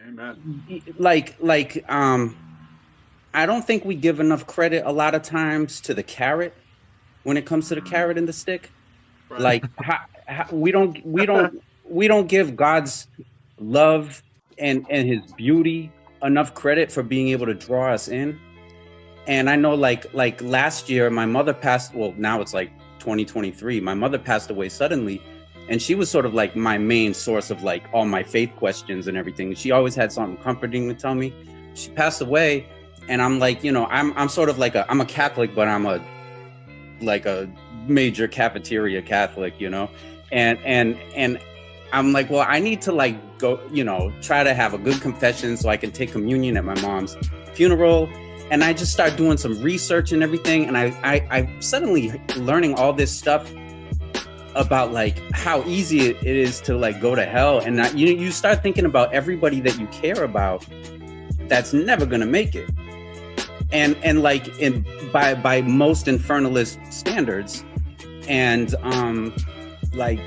Amen. I don't think we give enough credit a lot of times to the carrot when it comes to the carrot and the stick. Right. Like we don't give God's love and his beauty enough credit for being able to draw us in. And I know like last year my mother passed, well now it's like 2023. My mother passed away suddenly, and she was sort of like my main source of like all my faith questions and everything. She always had something comforting to tell me. She passed away, and I'm like, I'm sort of like I'm a Catholic, but I'm a major cafeteria Catholic, and I'm like, well, I need to like go, try to have a good confession so I can take communion at my mom's funeral. And I just start doing some research and everything, and I suddenly learning all this stuff about like how easy it is to like go to hell, and you start thinking about everybody that you care about that's never gonna make it, and like by most infernalist standards, and like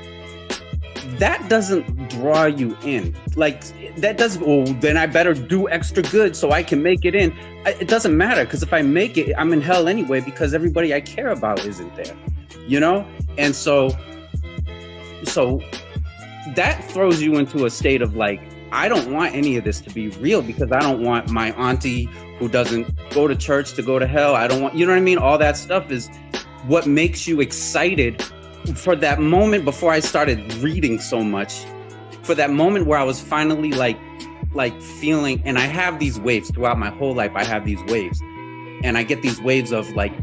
that doesn't draw you in. Like that doesn't, oh, then I better do extra good so I can make it in. It doesn't matter, because if I make it, I'm in hell anyway, because everybody I care about isn't there, and so that throws you into a state of like, I don't want any of this to be real, because I don't want my auntie who doesn't go to church to go to hell. I don't want, you know what I mean? All that stuff is what makes you excited for that moment before I started reading so much, for that moment where I was finally like feeling, and I have these waves throughout my whole life. I have these waves, and I get these waves of like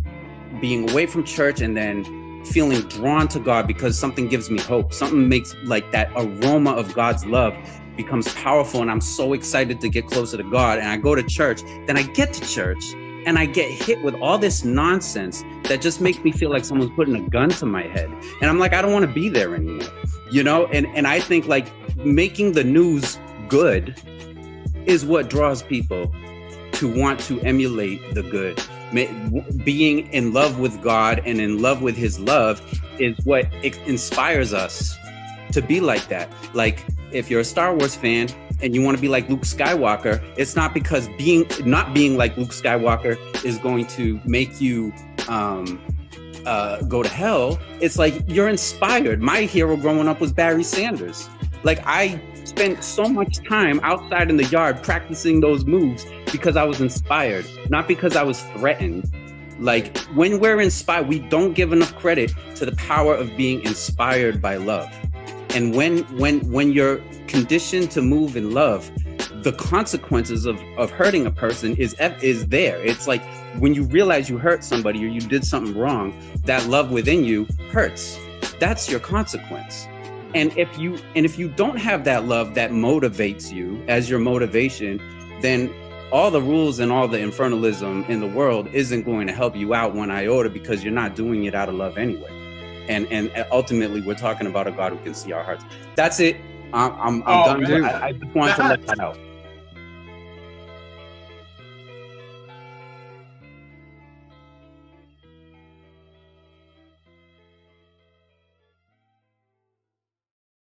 being away from church and then feeling drawn to God because something gives me hope. Something makes like that aroma of God's love becomes powerful, and I'm so excited to get closer to God. And I go to church, then I get to church and I get hit with all this nonsense that just makes me feel like someone's putting a gun to my head. And I'm like, I don't want to be there anymore, And I think like making the news good is what draws people to want to emulate the good. Being in love with God and in love with his love is what inspires us to be like that. Like if you're a Star Wars fan and you want to be like Luke Skywalker, it's not because not being like Luke Skywalker is going to make you go to hell. It's like you're inspired. My hero growing up was Barry Sanders. Like I spent so much time outside in the yard practicing those moves because I was inspired, not because I was threatened. Like when we're inspired, we don't give enough credit to the power of being inspired by love. And when you're conditioned to move in love, the consequences of hurting a person is there. It's like when you realize you hurt somebody or you did something wrong, that love within you hurts. That's your consequence. And if you don't have that love that motivates you as your motivation, then all the rules and all the infernalism in the world isn't going to help you out one iota, because you're not doing it out of love anyway. And ultimately, we're talking about a God who can see our hearts. That's it. I'm done. Man. I just wanted to let that out.